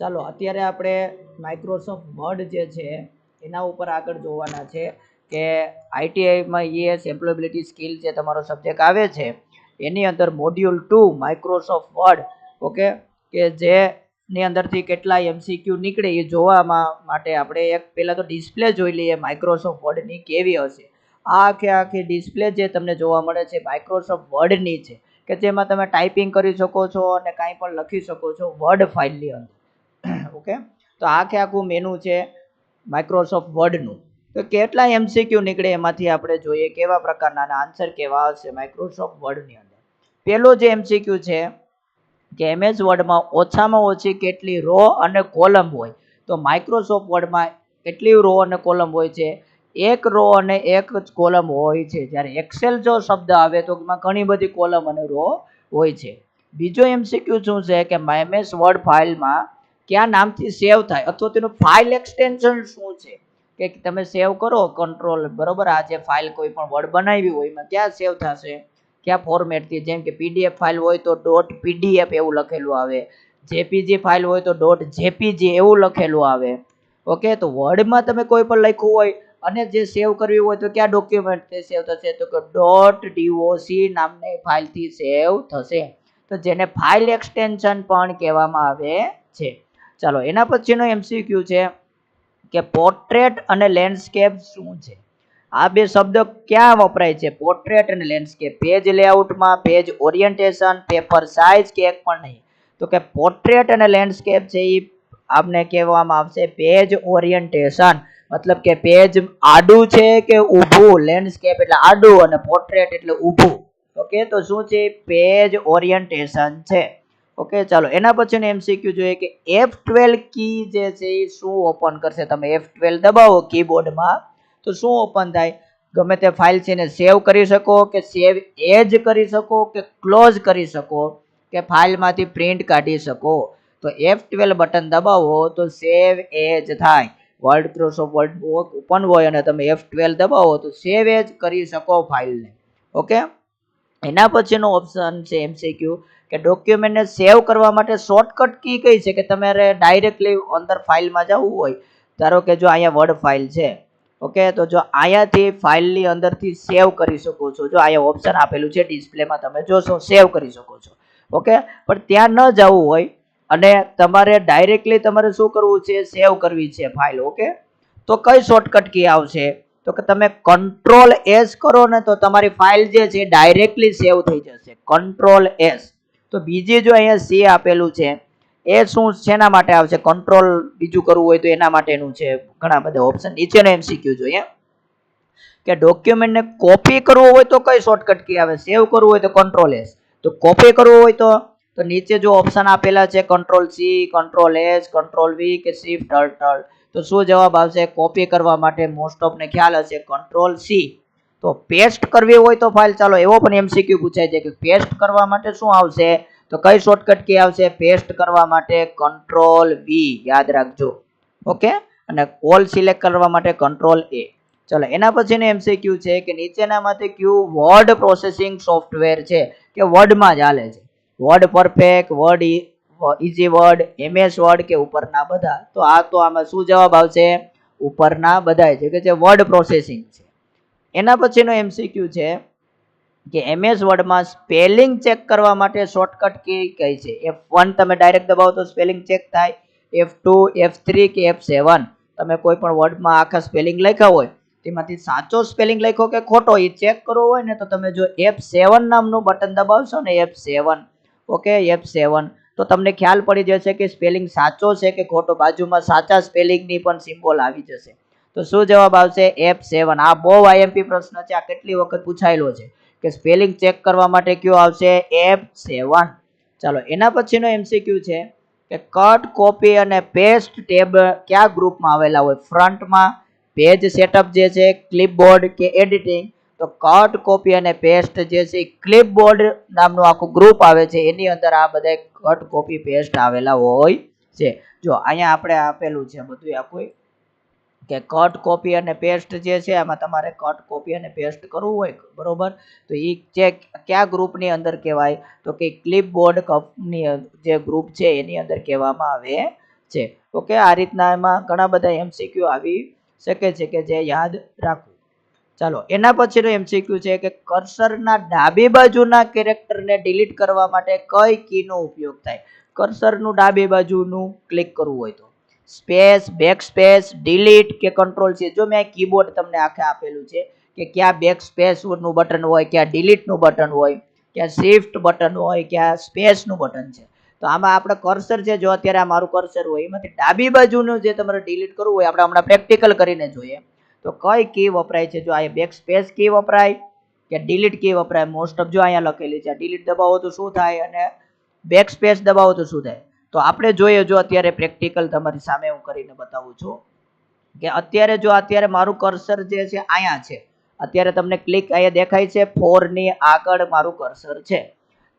ચાલો અત્યારે આપણે માઇક્રોસોફ્ટ વર્ડ જે છે એના ઉપર આગળ જોવાના છે કે આઈટીઆઈમાં ઈએસ એમ્પ્લોયબિલિટી સ્કિલ જે તમારો સબ્જેક્ટ આવે છે એની અંદર મોડ્યુલ 2 માઇક્રોસોફ્ટ વર્ડ ઓકે કે જેની અંદરથી કેટલા એમસીક્યુ નીકળે એ જોવામાં માટે આપણે એક પહેલાં તો ડિસ્પ્લે જોઈ લઈએ માઇક્રોસોફ્ટ વર્ડની કેવી હશે. આ આખી ડિસ્પ્લે જે તમને જોવા મળે છે માઇક્રોસોફ્ટ વર્ડની છે કે જેમાં તમે ટાઈપિંગ કરી શકો છો અને કાંઈ પણ લખી શકો છો વર્ડ ફાઇલની અંદર. ઓકે, તો આખું મેનુ છે માઇક્રોસોફ્ટ વર્ડનું. તો કેટલા એમસીક્યુ નીકળે એમાંથી આપણે જોઈએ કેવા પ્રકારના આન્સર કેવા હશે માઇક્રોસોફ્ટ વર્ડની અંદર. પહેલો જે એમસીક્યુ છે કે એમએસ વર્ડમાં ઓછામાં ઓછી કેટલી રો અને કોલમ હોય. તો માઇક્રોસોફ્ટ વર્ડમાં કેટલી રો અને કોલમ હોય છે? એક રો અને એક જ કોલમ હોય છે. જ્યારે એક્સેલ જો શબ્દ આવે તો એમાં ઘણી બધી કોલમ અને રો હોય છે. બીજો એમસીક્યુ શું છે કે એમએસ વર્ડ ફાઇલમાં કયા નામથી સેવ થાય અથવા તેનું ફાઇલ એક્સટેન્શન શું છે કે તમે સેવ કરો કંટ્રોલ બરોબર. આ જે ફાઇલ કોઈ પણ વર્ડ બનાવી હોય એમાં ક્યાં સેવ થશે, કયા ફોર્મેટથી? જેમ કે પીડીએફ ફાઇલ હોય તો .pdf એવું લખેલું આવે, જેપીજી ફાઇલ હોય તો .jpg એવું લખેલું આવે. ઓકે, તો વર્ડમાં તમે કોઈ પણ લખ્યું હોય અને જે સેવ કરવી હોય તો કયા ડોક્યુમેન્ટથી સેવ થશે? તો કે .doc નામની ફાઇલથી સેવ થશે. તો જેને ફાઇલ એક્સટેન્શન પણ કહેવામાં આવે છે. ચાલો એના પછીનો એમસીક્યુ છે કે પોર્ટ્રેટ અને લેન્ડસ્કેપ શું છે? આ બે શબ્દ ક્યાં વપરાય છે? પોર્ટ્રેટ અને લેન્ડસ્કેપ. પેજ લેઆઉટમાં, પેજ ઓરિએન્ટેશન, પેપર સાઇઝ કે એક પણ નહીં. તો કે પોર્ટ્રેટ અને લેન્ડસ્કેપ છે એ આપને કહેવામાં આવશે પેજ ઓરિએન્ટેશન. મતલબ કે પેજ આડું છે કે ઊભું? લેન્ડસ્કેપ એટલે આડું અને પોર્ટ્રેટ એટલે ઊભું. ઓકે, તો શું છે? પેજ ઓરિએન્ટેશન છે. ઓકે, ચાલો એના પછીનો એમસીક્યુ જોઈએ કે F12 કી જે છે એ શું ઓપન કરશે? તમે F12 દબાવો કીબોર્ડમાં તો શું ઓપન થાય? ગમે તે ફાઇલ છે ને સેવ કરી શકો કે સેવ એજ કરી શકો કે ક્લોઝ કરી શકો કે ફાઇલમાંથી પ્રિન્ટ કાઢી શકો. તો F12 બટન દબાવો તો સેવ એજ થાય. માઇક્રોસોફ્ટ વર્ડ ઓપન હોય અને તમે F12 દબાવો તો સેવ એજ કરી શકો ફાઇલને. ઓકે, એના પછીનો ઓપ્શન છે એમસીક્યુ કે ડોક્યુમેન્ટને સેવ કરવા માટે શોર્ટકટ કી કઈ છે? કે તમારે ડાયરેક્ટલી અંદર ફાઇલમાં જવું હોય, ધારો કે જો અહીંયા વર્ડ ફાઇલ છે. ઓકે, તો જો અહીંયાથી ફાઇલની અંદરથી સેવ કરી શકો છો. જો અહીંયા ઓપ્શન આપેલું છે ડિસ્પ્લેમાં તમે જોશો સેવ કરી શકો છો. ઓકે, પણ ત્યાં ન જવું હોય અને તમારે ડાયરેક્ટલી તમારે શું કરવું છે? સેવ કરવી છે ફાઇલ. ઓકે, તો કઈ શોર્ટકટ કી આવશે? તો કે તમે કંટ્રોલ એસ કરો ને તો તમારી ફાઇલ જે છે ડાયરેક્ટલી સેવ થઈ જશે. Control S. તો બીજી જો અહીંયા સી આપેલું છે એ શું શેના માટે આવશે? કંટ્રોલ બીજું કરવું હોય તો એના માટેનું છે. ઘણા બધા ઓપ્શન. નીચેનો એમસીક્યુ જોઈએ કે ડોક્યુમેન્ટને કોપી કરવું હોય તો કઈ શોર્ટકટ કી આવે? સેવ કરવું હોય તો કંટ્રોલ એસ, તો કોપી કરવું હોય તો નીચે જો ઓપ્શન આપેલા છે control C, control S, control V કે શિફ્ટ અલ્ટ. તો શું જવાબ આવશે? કોપી કરવા માટે મોસ્ટ ઓફ ને ખ્યાલ હશે કંટ્રોલ સી. તો પેસ્ટ કરવી હોય તો ફાઇલ, ચાલો એવો પણ એમસીક્યુ પૂછાય છે કે પેસ્ટ કરવા માટે શું આવશે? તો કઈ શોર્ટકટ કી આવશે પેસ્ટ કરવા માટે? કંટ્રોલ વી, યાદ રાખજો. ઓકે, અને ઓલ સિલેક્ટ કરવા માટે કંટ્રોલ એ. ચલો એના પછીનો એમસીક્યુ છે કે નીચેનામાંથી કયું વર્ડ પ્રોસેસિંગ સોફ્ટવેર છે કે વર્ડમાં જ હાલે છે? Word perfect, word easy word, MS word કે ઉપરના બધા? તો આમાં શું જવાબ આવશે? ઉપરના બધા છે કે જે વર્ડ પ્રોસેસિંગ છે. એના પછીનો એમસીક્યુ છે કે એમએસ વર્ડમાં સ્પેલિંગ ચેક કરવા માટે શોર્ટકટ કી કઈ છે? F1 તમે ડાયરેક્ટ દબાવો તો સ્પેલિંગ ચેક થાય, F2, F3 કે F7? તમે કોઈ પણ વર્ડમાં આખા સ્પેલિંગ લખ્યા હોય તેમાંથી સાચો સ્પેલિંગ લખ્યો કે ખોટો એ ચેક કરવો હોય ને તો તમે જો F7 નામનું બટન દબાવશો ને F7, ઓકે F7, તો તમને ખ્યાલ પડી જશે કે સ્પેલિંગ સાચો છે કે ખોટો. બાજુમાં સાચા સ્પેલિંગની પણ સિમ્બોલ આવી જશે. તો શું જવાબ આવશે? F7. આ બહુ આઈએમપી પ્રશ્ન છે, આ કેટલી વખત પૂછાયેલો છે કે સ્પેલિંગ ચેક કરવા માટે કયો આવશે? F7. ચાલો એના પછીનો એમસીક્યુ છે કે કટ, કોપી અને પેસ્ટ ટેબ કયા ગ્રુપમાં આવેલા હોય? ફ્રન્ટમાં, પેજ સેટઅપ જે છે, ક્લિપબોર્ડ કે એડિટિંગ? તો કટ, કોપી અને પેસ્ટ જે છે ક્લિપબોર્ડ નામનું આખું ગ્રુપ આવે છે. એની અંદર આ બધા કટ, કોપી, પેસ્ટ આવેલા હોય છે. જો અહીંયા આપણે આપેલું છે બધું આખું કે કટ, કોપી અને પેસ્ટ જે છે આમાં તમારે કટ, કોપી અને પેસ્ટ કરવું હોય બરોબર, તો એ કયા ગ્રુપની અંદર કહેવાય? તો કે ક્લિપબોર્ડ કંપની જે ગ્રુપ છે એની અંદર કહેવામાં આવે છે. ઓકે, આ રીતના એમાં ઘણા બધા MCQ આવી શકે છે કે જે યાદ રાખવું. ચાલો એના પછીનો MCQ છે કે કર્સરના ડાબી બાજુના કેરેક્ટરને ડિલીટ કરવા માટે કઈ કીનો ઉપયોગ થાય? કર્સરનું ડાબી બાજુનું ક્લિક કરવું હોય તો સ્પેસ, બેક સ્પેસ, ડિલીટ કે કંટ્રોલ C. જો મેં કીબોર્ડ તમને આખે આપેલું છે કે ક્યાં બેક સ્પેસ નું બટન હોય, ક્યાં ડિલીટ નું બટન હોય, ક્યાં શિફ્ટ બટન હોય, ક્યાં સ્પેસ નું બટન છે. તો આમાં આપણે કર્સર છે, જો અત્યારે આ મારું કર્સર હોય એમાંથી ડાબી બાજુનું જે તમારે ડિલીટ કરવું હોય આપણે હમણાં પ્રેક્ટિકલ કરીને જોઈએ તો કઈ કી વપરાય છે? જો આ બેક સ્પેસ કી વપરાય કે ડિલીટ કી વપરાય? મોસ્ટ ઓફ જો અહીંયા લખેલી છે ડિલીટ દબાવો તો શું થાય અને બેક સ્પેસ દબાવો તો શું થાય? તો આપણે જોઈએ, જો અત્યારે પ્રેક્ટિકલ તમારી સામે હું કરીને બતાવું છું કે અત્યારે મારું કર્સર જે છે અહીંયા છે. અત્યારે તમને ક્લિક અહીંયા દેખાય છે 4 ની આગળ મારું કર્સર છે.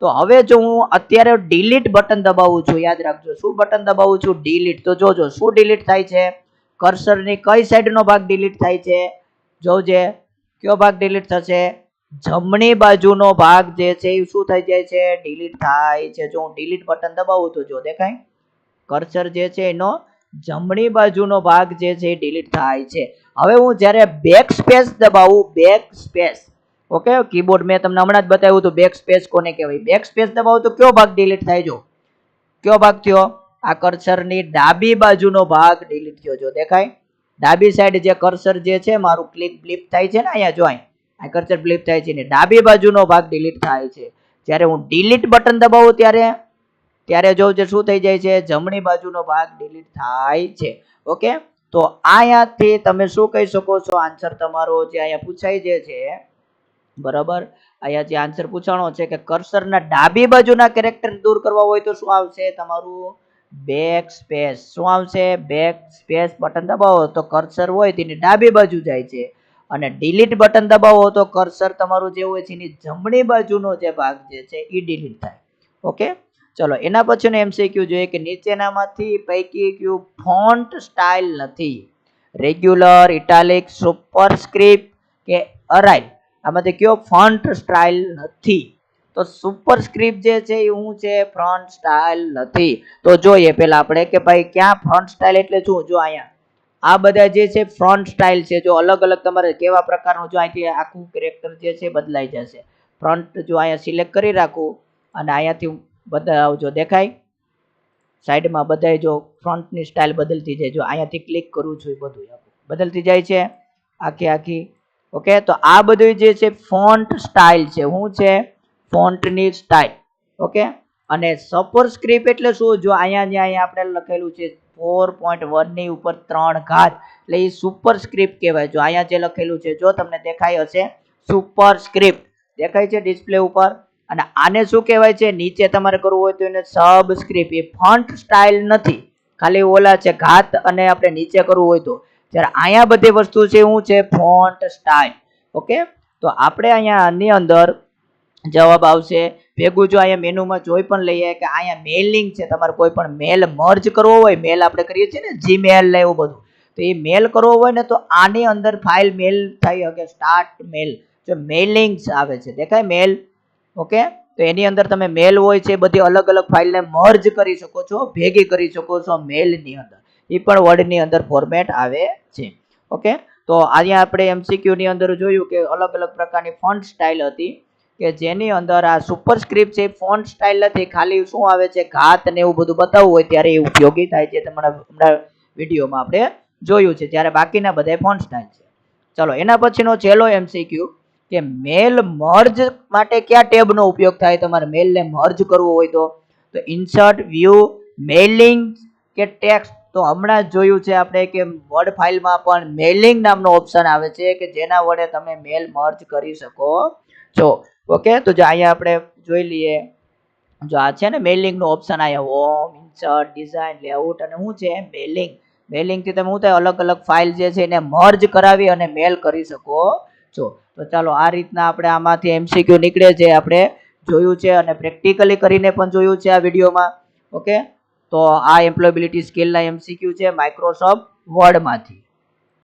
તો હવે જો હું અત્યારે ડિલીટ બટન દબાવું છું, યાદ રાખજો શું બટન દબાવું છું? ડિલીટ. તો જોજો શું ડિલીટ થાય છે? કર્સરની કઈ સાઈડનો ભાગ ડિલીટ થાય છે? જોજે કયો ભાગ ડિલીટ થશે? જમણી બાજુનો ભાગ જે છે એ શું થઈ જાય છે? ડિલીટ થાય છે. જો હું ડિલીટ બટન દબાવું તો જો દેખાય કર્સર જે છે એનો જમણી બાજુનો ભાગ જે છે એ ડિલીટ થાય છે. હવે હું જ્યારે બેક સ્પેસ દબાવું, બેક સ્પેસ, ઓકે, કીબોર્ડ મેં તમને હમણાં જ બતાવ્યું હતું બેક સ્પેસ કોને કહેવાય. બેક સ્પેસ દબાવો તો કયો ભાગ ડિલીટ થાય? જો કયો ભાગ થયો? આ કર્સરની ડાબી બાજુનો ભાગ ડિલીટ થયો. જો દેખાય ડાબી સાઈડ જે કર્સર જે છે મારું ક્લિક બ્લિપ થાય છે ને અહીંયા જો આ કર્સર બ્લિપ થાય છે ને ડાબી બાજુનો ભાગ ડિલીટ થાય છે. જ્યારે હું ડિલીટ બટન દબાવું ત્યારે જો જે શું થઈ જાય છે? જમણી બાજુનો ભાગ ડિલીટ થાય છે. ઓકે, તો અહીંયાથી તમે શું કહી શકો છો? આન્સર તમારો જે અહીંયા પૂછાય જે છે બરાબર, અહીંયા જે આન્સર પૂછાણો છે કે કર્સરના ડાબી બાજુના કેરેક્ટર દૂર કરવા હોય તો શું આવશે? તમારું બેક સ્પેસ. શું આવશે? બેક સ્પેસ બટન દબાવો તો કર્સર હોય તેની ડાબી બાજુ જાય છે અને ડિલીટ બટન દબાવો તો કર્સર તમારું જે હોય છે એની જમણી બાજુનો જે ભાગ જે છે એ ડિલીટ થાય. ઓકે, ચલો એના પછીનો MCQ જોઈએ કે નીચેનામાંથી પૈકી કયું ફોન્ટ સ્ટાઇલ નથી? રેગ્યુલર, ઇટાલિક, સુપરસ્ક્રિપ્ટ કે અરાઇલ? આમાંથી કયો ફોન્ટ સ્ટાઇલ નથી? તો સુપરસ્ક્રિપ્ટ જે છે એ શું છે? ફોન્ટ સ્ટાઇલ નથી. તો જોઈએ પેલા આપણે કે ભાઈ ક્યાં ફોન્ટ સ્ટાઇલ એટલે શું? જો અહીંયા આ બધા જે છે ફ્રન્ટ સ્ટાઇલ છે. જો અલગ અલગ તમારે કેવા પ્રકારનું, જો અહીંથી આખું કેરેક્ટર જે છે બદલાઈ જશે. ફ્રન્ટ જો અહીંયા સિલેક્ટ કરી રાખું અને અહીંયાથી બદલાવજો, દેખાય સાઈડમાં બધાય જો ફ્રન્ટની સ્ટાઇલ બદલતી જાય. જો અહીંયાથી ક્લિક કરું છું એ બધું બદલતી જાય છે આખી. ઓકે, તો આ બધું જે છે ફોન્ટ સ્ટાઇલ છે. શું છે? ફોન્ટની સ્ટાઇલ. ઓકે, અને સુપરસ્ક્રિપ્ટ એટલે શું? જો અહીંયા આપણે લખેલું છે 4.1 ની ઉપર 3 ઘાત એટલે એ સુપરસ્ક્રિપ્ટ કહેવાય. જો અહીંયા જે લખેલું છે જો તમને દેખાય હશે સુપરસ્ક્રિપ્ટ દેખાય છે ડિસ્પ્લે ઉપર. અને આને શું કહેવાય છે? નીચે તમારે કરવું હોય તો એને સબસ્ક્રિપ્ટ. એ ફોન્ટ સ્ટાઇલ નથી, ખાલી ઓલા છે ઘાત અને આપણે નીચે કરવું હોય તો. જ્યારે અહીંયા બધી વસ્તુ છે શું છે? Font style. ઓકે, તો આપણે અહીંયા આની અંદર જવાબ આવશે ભેગું. જો અહીંયા મેનુમાં જોઈ પણ લઈએ કે અહીંયા મેલિંગ છે. તમારે કોઈ પણ મેલ મર્જ કરવો હોય, મેલ આપણે કરીએ છીએ ને જીમેલ ને એવું બધું, તો એ મેલ કરવો હોય ને તો આની અંદર ફાઇલ મેલ થઈ શકે. સ્ટાર્ટ મેલ, જો મેલિંગ્સ આવે છે દેખાય મેલ. ઓકે, તો એની અંદર તમે મેલ હોય છે બધી અલગ અલગ ફાઇલને મર્જ કરી શકો છો, ભેગી કરી શકો છો મેલની અંદર. એ પણ વર્ડની અંદર ફોર્મેટ આવે છે. ઓકે, તો અહીંયા આપણે MCQ ની અંદર જોયું કે અલગ અલગ પ્રકારની ફોન્ટ સ્ટાઇલ હતી કે જેની અંદર આ સુપરસ્ક્રિપ્ટ છે ફોન્ટ સ્ટાઇલ નથી, ખાલી શું આવે છે ઘાત ને એવું બધું બતાવવું હોય ત્યારે એ ઉપયોગી થાય છે. તમારા હમણાં વિડીયોમાં આપણે જોયું છે, જ્યારે બાકીના બધા ફોન્ટ સ્ટાઇલ છે. ચલો એના પછીનો છેલ્લો MCQ કે મેલ મર્જ માટે કયા ટેબનો ઉપયોગ થાય? તમારે મેલને મર્જ કરવું હોય તો ઇન્સર્ટ, વ્યૂ, મેલિંગ કે ટેક્સ્ટ? તો હમણાં જ જોયું છે આપણે કે વર્ડ ફાઇલમાં પણ મેલિંગ નામનો ઓપ્શન આવે છે કે જેના વડે તમે મેલ મર્જ કરી શકો છો. ઓકે, તો જો અહીંયા આપણે જોઈ લઈએ, જો આ છે ને મેલિંગનો ઓપ્શન અહીંયા હોમ, ઇન્સર્ટ, ડિઝાઇન, લેઆઉટ અને શું છે મેલિંગ. મેલિંગથી તમે શું થાય અલગ અલગ ફાઇલ જે છે એને મર્જ કરાવી અને મેલ કરી શકો છો. તો ચાલો આ રીતના આપણે આમાંથી MCQ નીકળે છે આપણે જોયું છે અને પ્રેક્ટિકલી કરીને પણ જોયું છે આ વિડીયોમાં. ઓકે, તો આ એમ્પ્લોયબિલિટી સ્કિલના MCQ છે માઇક્રોસોફ્ટ વર્ડમાંથી.